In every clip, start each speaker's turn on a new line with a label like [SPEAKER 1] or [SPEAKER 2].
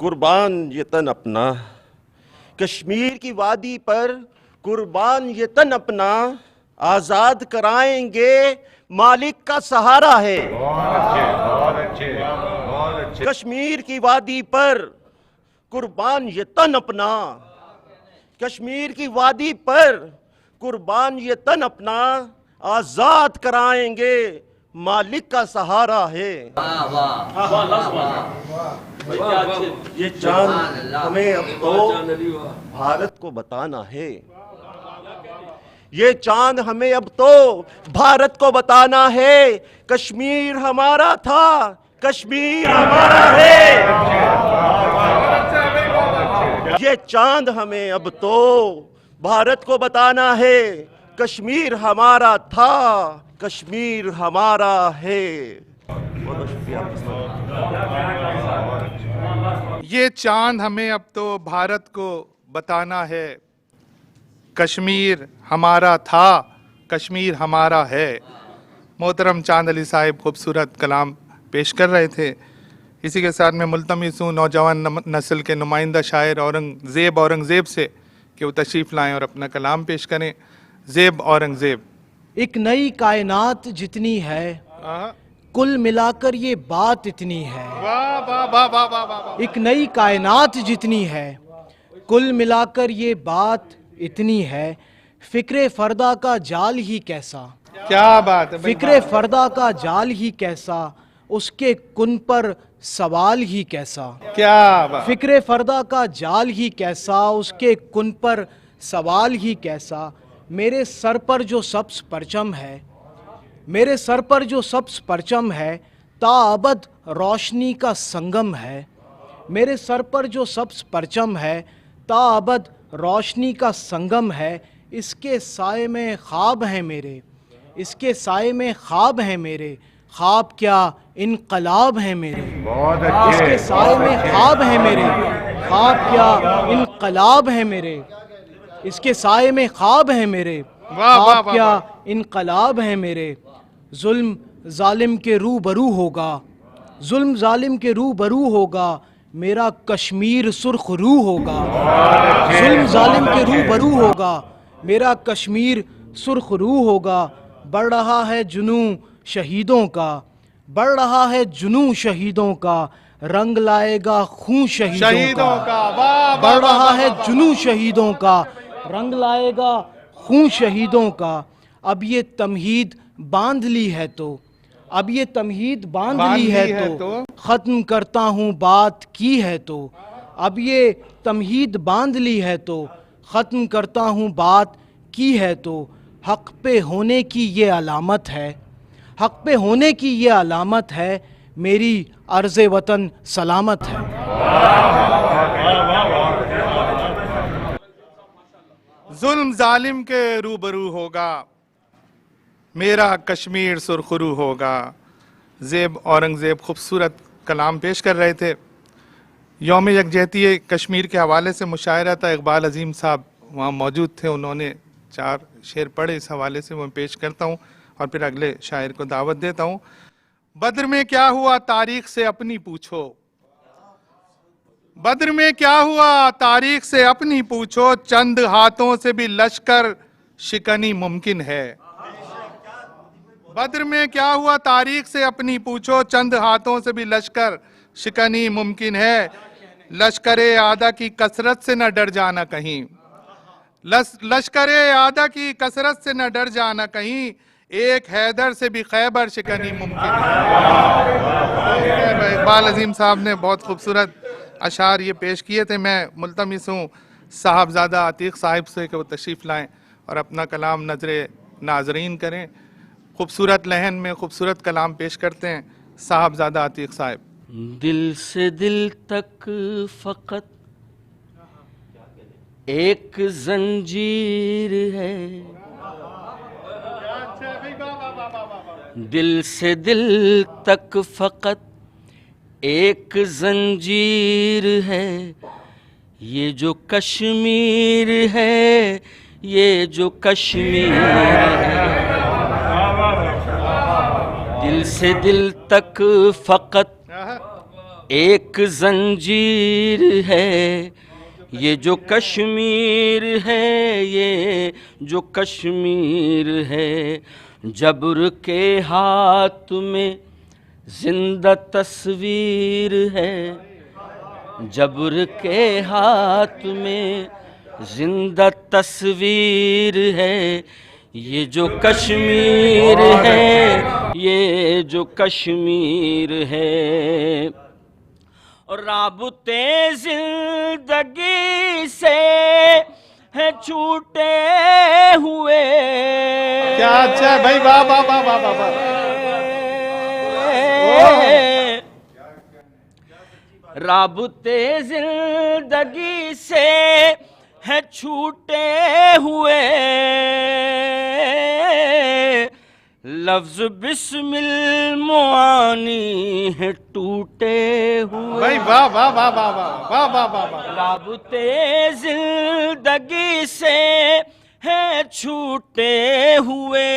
[SPEAKER 1] قربان یہ تن اپنا، کشمیر کی وادی پر قربان یہ تن اپنا، آزاد کرائیں گے مالک کا سہارا ہے۔ کشمیر کی وادی پر قربان یہ تن اپنا، کشمیر کی وادی پر قربان یہ تن اپنا، آزاد کرائیں گے مالک کا سہارا ہے۔ یہ چاند ہمیں اب تو بھارت کو بتانا ہے، یہ چاند ہمیں اب تو بھارت کو بتانا ہے، کشمیر ہمارا تھا، کشمیر ہمارا ہے۔ یہ چاند ہمیں اب تو بھارت کو بتانا ہے، کشمیر ہمارا تھا، کشمیر ہمارا ہے۔ بہت شکریہ۔
[SPEAKER 2] یہ چاند ہمیں اب تو بھارت کو بتانا ہے، کشمیر ہمارا تھا، کشمیر ہمارا ہے۔ محترم چاند علی صاحب خوبصورت کلام پیش کر رہے تھے۔ اسی کے ساتھ میں ملتمس ہوں نوجوان نسل کے نمائندہ شاعر اورنگزیب سے کہ وہ تشریف لائیں اور اپنا کلام پیش کریں۔ زیب اورنگزیب۔
[SPEAKER 3] ایک نئی کائنات جتنی ہے، کل ملا کر یہ بات اتنی ہے۔
[SPEAKER 2] واہ واہ واہ واہ واہ واہ۔
[SPEAKER 3] ایک نئی کائنات جتنی ہے، کل ملا کر یہ بات اتنی ہے، فکر فردا کا جال ہی کیسا،
[SPEAKER 2] کیا بات ہے،
[SPEAKER 3] فکر فردا کا جال ہی کیسا، اس کے کن پر سوال ہی کیسا،
[SPEAKER 2] کیا بات۔
[SPEAKER 3] فکر فردا کا جال ہی کیسا، اس کے کن پر سوال ہی کیسا، میرے سر پر جو سبز پرچم ہے، میرے سر پر جو سبز پرچم ہے، تا ابد روشنی کا سنگم ہے، میرے سر پر جو سبز پرچم ہے، تا ابد روشنی کا سنگم ہے، اس کے سائے میں خواب ہیں میرے، اس کے سائے میں خواب ہیں میرے، خواب کیا انقلاب ہیں میرے، اس کے سائے میں خواب ہیں میرے، خواب کیا انقلاب ہیں میرے، اس کے سائے میں خواب ہیں میرے، خواب کیا انقلاب ہیں میرے۔ ظلم ظالم کے روبرو ہوگا، ظلم ظالم کے روبرو ہوگا، میرا کشمیر سرخ رو ہوگا، ظلم ظالم کے روبرو ہوگا، میرا کشمیر سرخ رو ہوگا، بڑھ رہا ہے جنوں شہیدوں کا، بڑھ رہا ہے جنوں شہیدوں کا، رنگ لائے گا خون شہیدوں کا، بڑھ رہا ہے جنوں شہیدوں کا، رنگ لائے گا خون شہیدوں کا، اب یہ تمہید باندھ لی ہے تو، اب یہ تمہید باندھ لی ہے تو، ختم کرتا ہوں بات کی ہے تو، اب یہ تمہید باندھ لی ہے تو، ختم کرتا ہوں بات کی ہے تو، حق پہ ہونے کی یہ علامت ہے، حق پہ ہونے کی یہ علامت ہے، میری عرض وطن سلامت ہے۔
[SPEAKER 2] ظلم ظالم کے روبرو ہوگا، میرا کشمیر سرخرو ہوگا۔ زیب اورنگزیب خوبصورت کلام پیش کر رہے تھے۔ یوم یکجہتی کشمیر کے حوالے سے مشاعرہ تھا، اقبال عظیم صاحب وہاں موجود تھے، انہوں نے 4 شعر پڑھے، اس حوالے سے میں پیش کرتا ہوں اور پھر اگلے شاعر کو دعوت دیتا ہوں۔ بدر میں کیا ہوا تاریخ سے اپنی پوچھو، بدر میں کیا ہوا تاریخ سے اپنی پوچھو، چند ہاتھوں سے بھی لشکر شکنی ممکن ہے۔ بدر میں کیا ہوا تاریخ سے اپنی پوچھو، چند ہاتھوں سے بھی لشکر شکنی ممکن ہے، لشکر اعداء کی کثرت سے نہ ڈر جانا کہیں، لشکر اعداء کی کثرت سے نہ ڈر جانا کہیں، ایک حیدر سے بھی خیبر شکنی ممکن ہے۔ اقبال عظیم صاحب نے بہت خوبصورت اشعار یہ پیش کیے تھے۔ میں ملتمس ہوں صاحبزادہ عتیق صاحب سے کہ وہ تشریف لائیں اور اپنا کلام نظر ناظرین کریں۔ خوبصورت لہن میں خوبصورت کلام پیش کرتے ہیں صاحبزادہ عتیق صاحب۔
[SPEAKER 4] دل سے دل تک فقط ایک زنجیر ہے، دل سے دل تک فقط ایک زنجیر ہے، یہ جو کشمیر ہے، یہ جو کشمیر ہے، دل سے دل تک فقط ایک زنجیر ہے یہ جو کشمیر ہے، یہ جو کشمیر ہے، جبر کے ہاتھ میں زندہ تصویر ہے، جبر کے ہاتھ میں زندہ تصویر ہے، یہ جو کشمیر ہے، یہ جو کشمیر ہے، اور رابطے زندگی سے ہیں چھوٹے ہوئے،
[SPEAKER 2] کیا اچھا ہے بھائی، واہ واہ واہ واہ واہ واہ۔
[SPEAKER 4] رابطے زندگی سے ہیں چھوٹے ہوئے، لفظ بسم المعانی ہے ٹوٹے ہوئے،
[SPEAKER 2] بھائی واہ واہ واہ واہ واہ واہ واہ واہ واہ۔
[SPEAKER 4] رابطے زندگی سے ہیں چھوٹے ہوئے،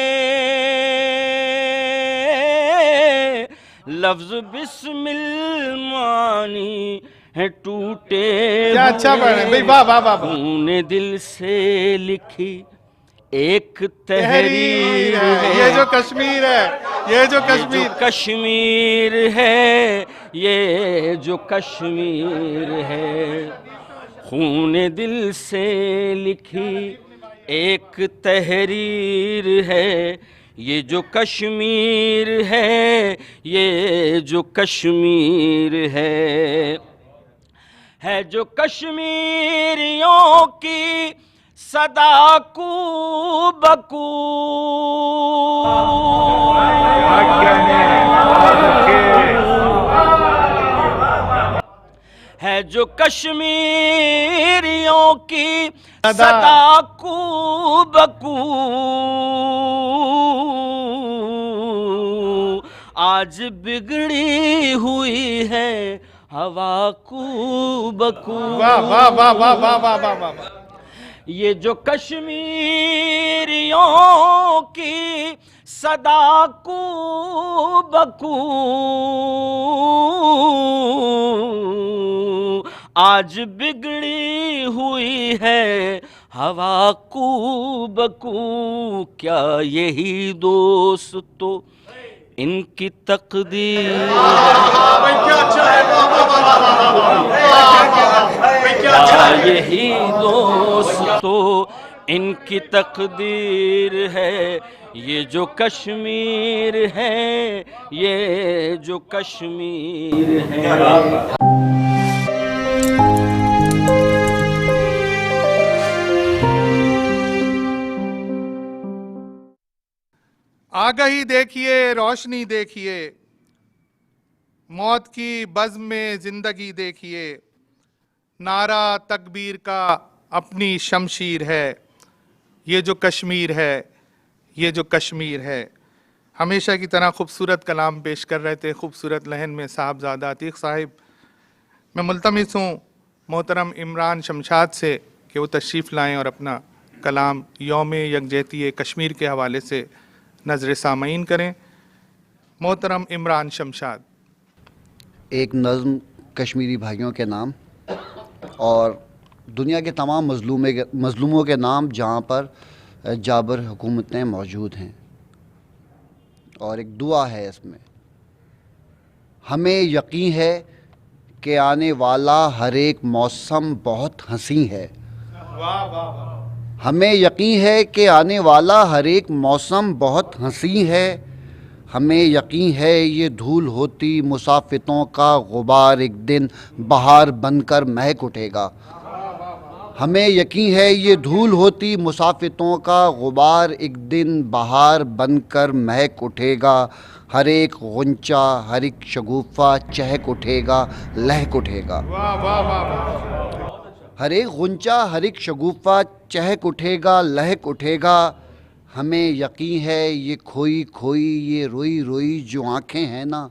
[SPEAKER 4] لفظ بسم المعانی ہے ٹوٹے
[SPEAKER 2] کیا اچھا پڑھ رہے ہیں بھائی، واہ واہ واہ واہ۔
[SPEAKER 4] خون دل سے لکھی ایک تحریر ہے،
[SPEAKER 2] یہ جو کشمیر ہے، یہ جو
[SPEAKER 4] یہ جو
[SPEAKER 2] کشمیر،
[SPEAKER 4] کشمیر ہے، یہ جو کشمیر ہے، خون دل سے لکھی ایک تحریر ہے، یہ جو کشمیر ہے، یہ جو کشمیر ہے جو کشمیریوں کی صدا کو بکو، ہے جو کشمیریوں کی صدا کو بکو، آج بگڑی ہوئی ہے ہوا کو بکو،
[SPEAKER 2] واہ واہ واہ واہ واہ واہ واہ واہ۔
[SPEAKER 4] یہ جو کشمیریوں کی صدا کو بکو، آج بگڑی ہوئی ہے ہوا کو بکو، کیا یہی دوست تو ان کی تقدیر کیا یہی دوست تو ان کی تقدیر ہے، یہ جو کشمیر ہے، یہ جو کشمیر ہے۔
[SPEAKER 2] آگہی دیکھیے، روشنی دیکھیے، موت کی بزم میں زندگی دیکھیے، نعرہ تکبیر کا اپنی شمشیر ہے، یہ جو کشمیر ہے، یہ جو کشمیر ہے۔ ہمیشہ کی طرح خوبصورت کلام پیش کر رہے تھے خوبصورت لہن میں صاحبزادہ عتیق صاحب۔ میں ملتمس ہوں محترم عمران شمشاد سے کہ وہ تشریف لائیں اور اپنا کلام یوم یکجہتی کشمیر کے حوالے سے نظر سامعین کریں۔ محترم عمران شمشاد۔
[SPEAKER 5] ایک نظم کشمیری بھائیوں کے نام اور دنیا کے تمام مظلوموں کے نام جہاں پر جابر حکومتیں موجود ہیں، اور ایک دعا ہے اس میں۔ ہمیں یقین ہے کہ آنے والا ہر ایک موسم بہت حسین ہے، ہمیں یقین ہے کہ آنے والا ہر ایک موسم بہت حسین ہے، ہمیں یقین ہے یہ دھول ہوتی مسافتوں کا غبار ایک دن بہار بن کر مہک اٹھے گا، ہمیں یقین ہے یہ دھول ہوتی مسافتوں کا غبار ایک دن بہار بن کر مہک اٹھے گا، ہر ایک غنچہ ہر ایک شگوفہ چہک اٹھے گا، لہک اٹھے گا، ہر ایک غنچہ ہر ایک شگوفہ چہک اٹھے گا، لہک اٹھے گا، ہمیں یقین ہے یہ کھوئی کھوئی یہ روئی روئی جو آنکھیں ہیں نا،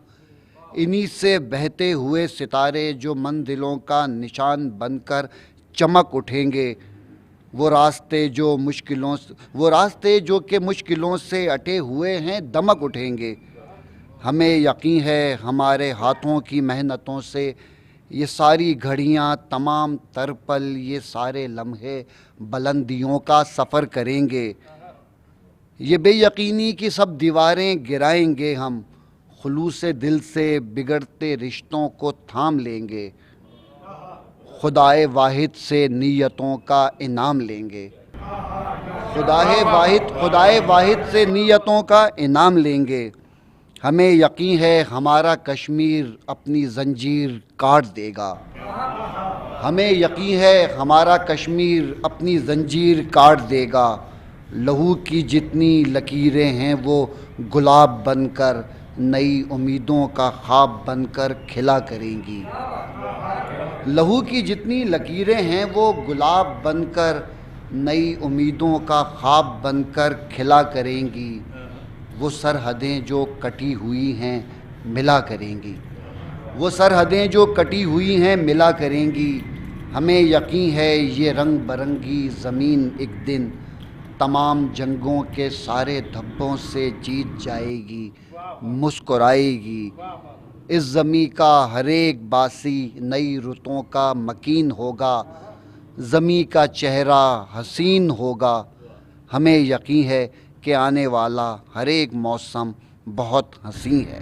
[SPEAKER 5] انہی سے بہتے ہوئے ستارے جو منزلوں کا نشان بن کر چمک اٹھیں گے، وہ راستے جو کہ مشکلوں سے اٹے ہوئے ہیں دمک اٹھیں گے، ہمیں یقین ہے ہمارے ہاتھوں کی محنتوں سے یہ ساری گھڑیاں، تمام تر پل، یہ سارے لمحے بلندیوں کا سفر کریں گے۔ یہ بے یقینی کی سب دیواریں گرائیں گے ہم، خلوص دل سے بگڑتے رشتوں کو تھام لیں گے، خدائے واحد سے نیتوں کا انعام لیں گے، خدائے واحد سے نیتوں کا انعام لیں گے۔ ہمیں یقین ہے ہمارا کشمیر اپنی زنجیر کاٹ دے گا، ہمیں یقین ہے ہمارا کشمیر اپنی زنجیر کاٹ دے گا۔ لہو کی جتنی لکیریں ہیں وہ گلاب بن کر نئی امیدوں کا خواب بن کر کھلا کریں گی، لہو کی جتنی لکیریں ہیں وہ گلاب بن کر نئی امیدوں کا خواب بن کر کھلا کریں گی۔ وہ سرحدیں جو کٹی ہوئی ہیں ملا کریں گی، وہ سرحدیں جو کٹی ہوئی ہیں ملا کریں گی۔ ہمیں یقین ہے یہ رنگ برنگی زمین ایک دن تمام جنگوں کے سارے دھبوں سے جیت جائے گی، مسکرائے گی۔ اس زمیں کا ہر ایک باسی نئی رتوں کا مکین ہوگا، زمیں کا چہرہ حسین ہوگا۔ ہمیں یقین ہے کہ آنے والا ہر ایک موسم بہت حسین ہے۔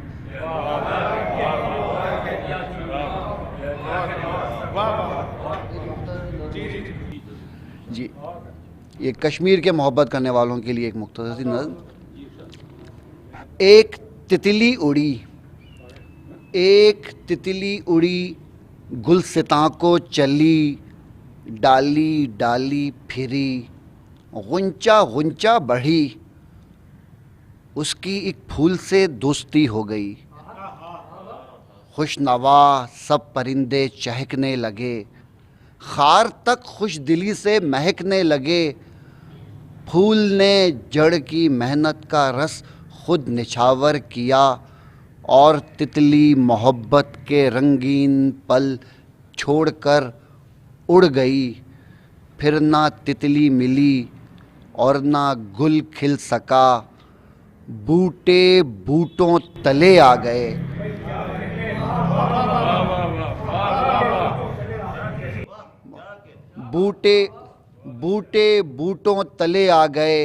[SPEAKER 5] جی، یہ کشمیر کے محبت کرنے والوں کے لیے ایک مختصر سی نظم۔ ایک تتلی اڑی، ایک تتلی اڑی گلستاں کو چلی، ڈالی ڈالی پھری، غنچہ غنچہ بڑھی، اس کی ایک پھول سے دوستی ہو گئی۔ خوش نوا سب پرندے چہکنے لگے، خار تک خوش دلی سے مہکنے لگے۔ پھول نے جڑ کی محنت کا رس خود نچھاور کیا، اور تتلی محبت کے رنگین پل چھوڑ کر اڑ گئی۔ پھر نہ تتلی ملی اور نہ گل کھل سکا، بوٹے بوٹوں تلے آ گئے۔ بوٹے بوٹوں تلے آ گئے،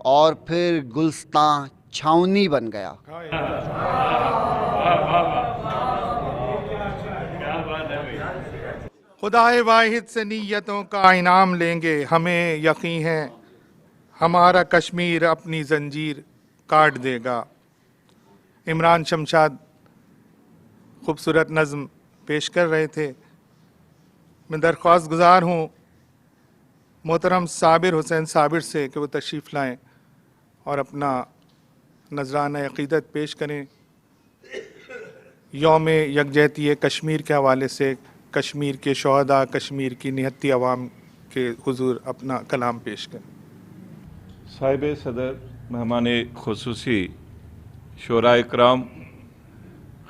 [SPEAKER 5] اور پھر گلستاں چھاونی بن گیا۔
[SPEAKER 2] خدائے واحد سے نیتوں کا انعام لیں گے۔ ہمیں یقین ہے ہمارا کشمیر اپنی زنجیر کاٹ دے گا۔ عمران شمشاد خوبصورت نظم پیش کر رہے تھے۔ میں درخواست گزار ہوں محترم صابر حسین صابر سے کہ وہ تشریف لائیں اور اپنا نذرانہ عقیدت پیش کریں۔ یوم یکجہتی کشمیر کے حوالے سے کشمیر کے شہداء، کشمیر کی نہتی عوام کے حضور اپنا کلام پیش کریں۔
[SPEAKER 6] صاحب صدر، مہمان خصوصی، شعراء اکرام،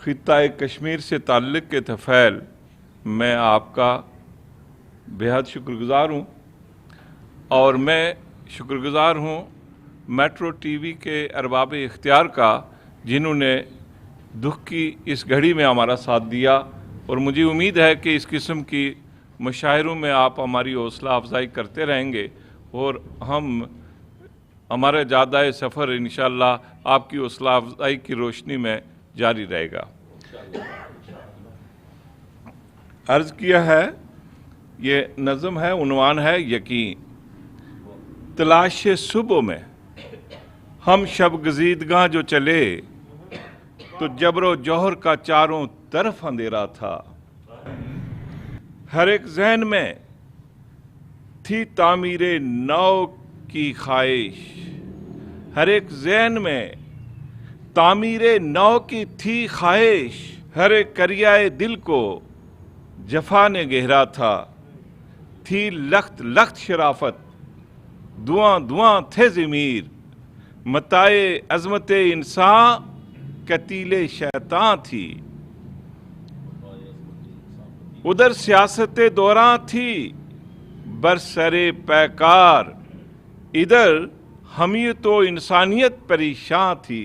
[SPEAKER 6] خطہ کشمیر سے تعلق کے طفیل، میں آپ کا بہت شکر گزار ہوں، اور میں شکر گزار ہوں میٹرو ٹی وی کے ارباب اختیار کا، جنہوں نے دکھ کی اس گھڑی میں ہمارا ساتھ دیا، اور مجھے امید ہے کہ اس قسم کی مشاعروں میں آپ ہماری حوصلہ افزائی کرتے رہیں گے، اور ہمارا جادہ سفر انشاءاللہ آپ کی حوصلہ افزائی کی روشنی میں جاری رہے گا۔ عرض کیا ہے، یہ نظم ہے، عنوان ہے یقین۔ تلاش صبح میں ہم شب گزیدگاں جو چلے، تو جبر و جوہر کا چاروں طرف اندھیرا تھا۔ ہر ایک ذہن میں تھی تعمیر نو کی خواہش، ہر ایک ذہن میں تعمیر نو کی تھی خواہش، ہر ایک کریائے دل کو جفا نے گہرا تھا۔ تھی لخت لخت شرافت، دعاں دعاں تھے ضمیر، متائے عظمت انسان قتیل شیطاں تھی۔ ادھر سیاست دوراں تھی برسر پیکار، ادھر حمیت و انسانیت پریشاں تھی۔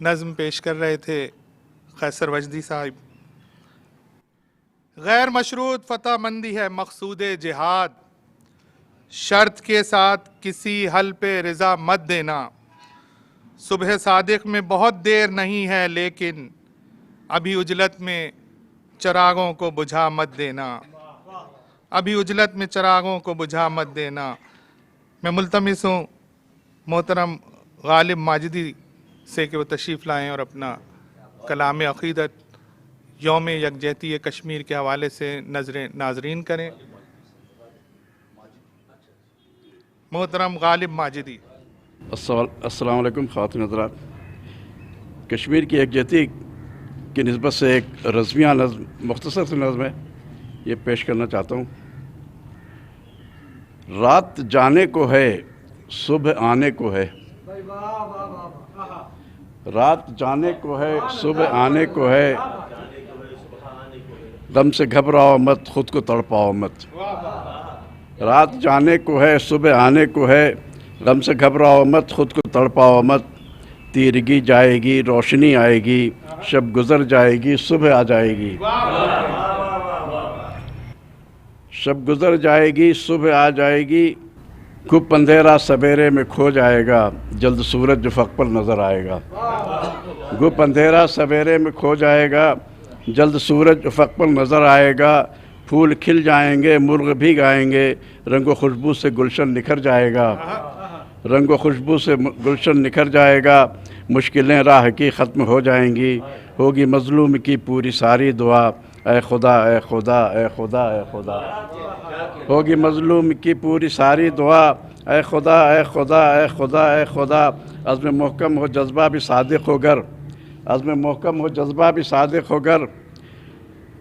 [SPEAKER 2] نظم پیش کر رہے تھے قیصر وجدی صاحب. غیر مشروط فتح مندی ہے مقصود جہاد، شرط کے ساتھ کسی حل پہ رضا مت دینا. صبح صادق میں بہت دیر نہیں ہے لیکن ابھی اجلت میں چراغوں کو بجھا مت دینا. ابھی اجلت میں چراغوں کو بجھا مت دینا. میں ملتمس ہوں محترم غالب ماجدی سے کہ وہ تشریف لائیں اور اپنا کلام عقیدت یوم یکجہتی کشمیر کے حوالے سے ناظرین کریں. محترم غالب ماجدی.
[SPEAKER 7] السلام علیکم خواتین حضرات. کشمیر کی یکجہتی کی نسبت سے ایک رضمیہ نظم، مختصر سی نظم ہے، یہ پیش کرنا چاہتا ہوں. رات جانے کو ہے صبح آنے کو ہے، رات جانے کو ہے صبح آنے کو ہے، غم سے گھبراؤ مت خود کو تڑپاؤ مت. رات جانے کو ہے صبح آنے کو ہے، غم سے گھبراؤ مت خود کو تڑپاؤ مت. تیرگی جائے گی روشنی آئے گی، شب گزر جائے گی صبح آ جائے گی. شب گزر جائے گی صبح آ جائے گی، گھپ اندھیرا سویرے میں کھو جائے گا، جلد سورج افق پر نظر آئے گا. گھپ اندھیرا سویرے میں کھو جائے گا، جلد سورج افق پر نظر آئے گا. پھول کھل جائیں گے مرغ بھی گائیں گے، رنگ و خوشبو سے گلشن نکھر جائے گا. رنگ و خوشبو سے گلشن نکھر جائے گا، مشکلیں راہ کی ختم ہو جائیں گی. ہوگی مظلوم کی پوری ساری دعا، اے خدا اے خدا اے خدا اے خدا. ہوگی مظلوم کی پوری ساری دعا، اے خدا اے خدا اے خدا اے خدا. عزم محکم ہو جذبہ بھی صادق ہو گر، عزم محکم ہو جذبہ بھی صادق ہو گر،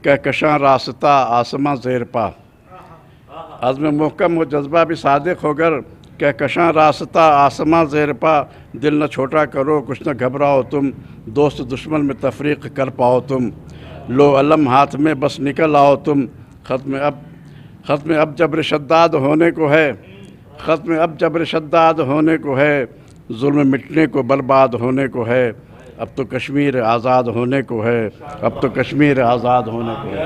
[SPEAKER 7] کہکشاں راستہ آسماں زیر پا. عزم محکم ہو جذبہ بھی صادق ہو گر، کہکشاں راستہ آسماں زیر پا. دل نہ چھوٹا کرو کچھ نہ گھبراؤ تم، دوست دشمن میں تفریق کر پاؤ تم. لو علم ہاتھ میں بس نکل آؤ تم. ختم اب جبر شداد ہونے کو ہے، ختم اب جبر شداد ہونے کو ہے، ظلم مٹنے کو برباد ہونے کو ہے. اب تو کشمیر آزاد ہونے کو ہے، اب تو کشمیر آزاد ہونے کو ہے.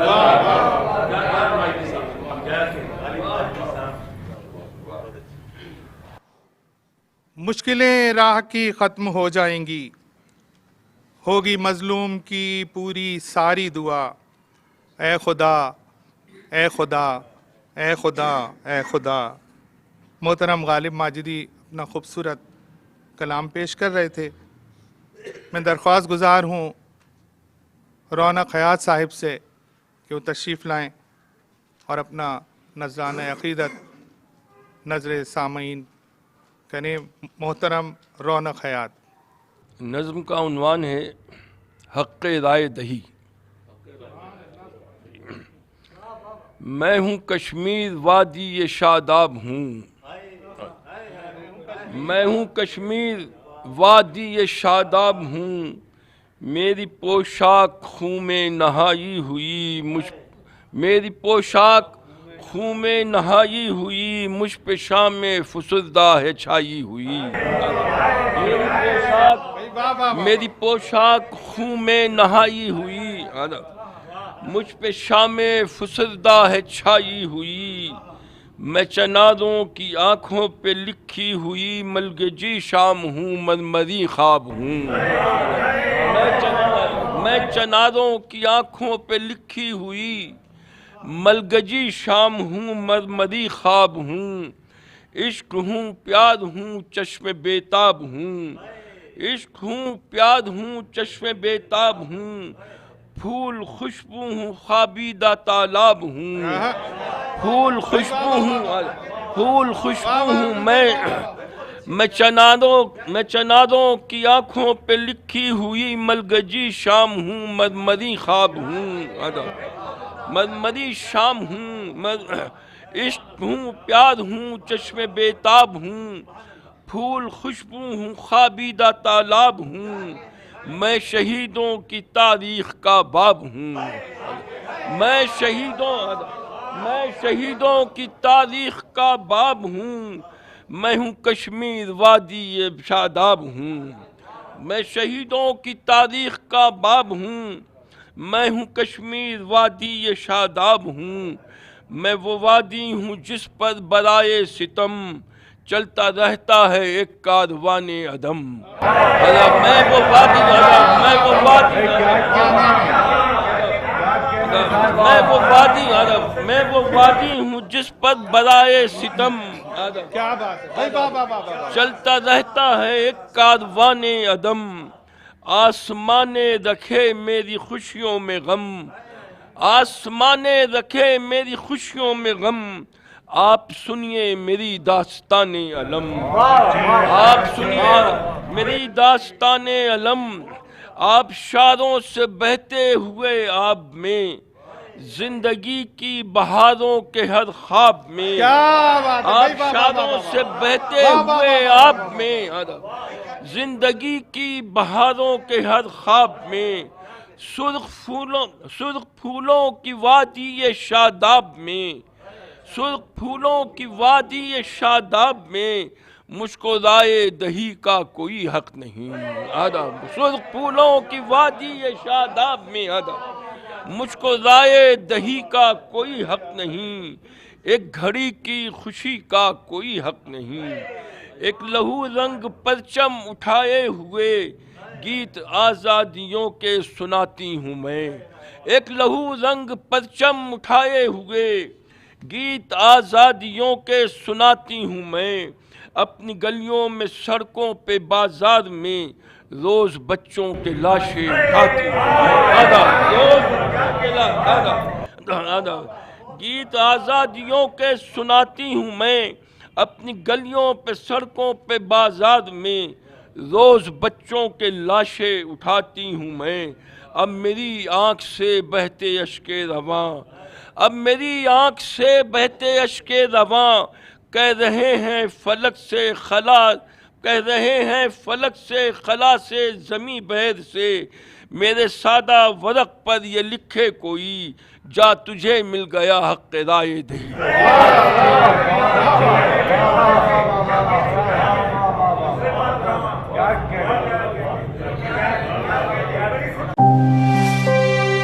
[SPEAKER 2] مشکلیں راہ کی ختم ہو جائیں گی، ہوگی مظلوم کی پوری ساری دعا، اے خدا اے خدا اے خدا اے خدا. محترم غالب ماجدی اپنا خوبصورت کلام پیش کر رہے تھے. میں درخواست گزار ہوں رونق حیات صاحب سے کہ وہ تشریف لائیں اور اپنا نذرانہ عقیدت نظر سامعین کریں. محترم رونق حیات.
[SPEAKER 4] نظم کا عنوان ہے حق رائے دہی. میں ہوں کشمیر وادی یہ شاداب ہوں، میں ہوں کشمیر وادی یہ شاداب ہوں. میری پوشاک خون میں نہائی ہوئی، میری پوشاک خون میں نہائی ہوئی، مجھ پہ شام میں فسردہ ہے چھائی ہوئی. میری پوشاک خون میں نہائی ہوئی، مجھ پہ شام فسردہ ہے چھائی ہوئی. میں چنادوں کی آنکھوں پہ لکھی ہوئی ملگجی شام ہوں، مرمری خواب ہوں. میں چنادوں کی آنکھوں پہ لکھی ہوئی ملگجی شام ہوں، مرمری خواب ہوں. عشق ہوں پیاد ہوں چشم بیتاب ہوں، عشق ہوں پیاد ہوں چشم بیتاب ہوں. پھول خوشبو ہوں خوابیدہ تالاب ہوں، پھول خوشبو ہوں میں چنادوں کی آنکھوں پہ لکھی ہوئی ملگجی شام ہوں، مرمری خواب ہوں، مرمری شام ہوں. عشق ہوں پیاد ہوں چشم بیتاب ہوں، پھول خوشبو ہوں خوابیدہ تالاب ہوں. میں شہیدوں کی تاریخ کا باب ہوں، میں شہیدوں کی تاریخ کا باب ہوں. میں ہوں کشمیر وادی یہ شاداب ہوں، میں شہیدوں کی تاریخ کا باب ہوں، میں ہوں کشمیر وادی یہ شاداب ہوں، میں وہ وادی ہوں جس پر برائے ستم چلتا رہتا ہے ایک کاروان عدم۔ میں وہ وادی میں وہ وادی میں وہ وادی ہوں جس پر برائے ستم
[SPEAKER 2] کیا بات ہے
[SPEAKER 4] چلتا رہتا ہے ایک کاروان عدم۔ آسمان رکھے میری خوشیوں میں غم، آسمان رکھے میری خوشیوں میں غم، آپ سنیے میری داستان علم، آپ سنیے میری داستان علم، آپ شاروں سے بہتے ہوئے آب میں، زندگی کی بہاروں کے ہر خواب میں،
[SPEAKER 2] کیا بات ہے
[SPEAKER 4] آپ شاروں سے بہتے ہوئے آب میں، زندگی کی بہاروں کے ہر خواب میں، سرخ پھولوں کی وادی شاداب میں، سرخ پھولوں کی وادی شاداب میں مجھ کو رائے دہی کا کوئی حق نہیں۔ سرخ پھولوں کی وادی شاداب میں مجھ کو رائے دہی کا کوئی حق نہیں، ایک گھڑی کی خوشی کا کوئی حق نہیں، ایک لہو رنگ پرچم اٹھائے ہوئے گیت آزادیوں کے سناتی ہوں میں، ایک لہو رنگ پرچم اٹھائے ہوئے گیت آزادیوں کے سناتی ہوں میں، اپنی گلیوں میں سڑکوں پہ بازار میں روز بچوں کے لاشیں اٹھاتی ہوں، گیت آزادیوں کے سناتی ہوں میں، اپنی گلیوں پہ سڑکوں پہ بازار میں روز بچوں کے لاشیں اٹھاتی ہوں میں۔ اب میری آنکھ سے بہتے اشک رواں، اب میری آنکھ سے بہتے اشک رواں، کہہ رہے ہیں فلک سے خلا، کہہ رہے ہیں فلک سے خلا سے زمیں بہر سے، میرے سادہ ورق پر یہ لکھے کوئی جا تجھے مل گیا حق رائے دہی۔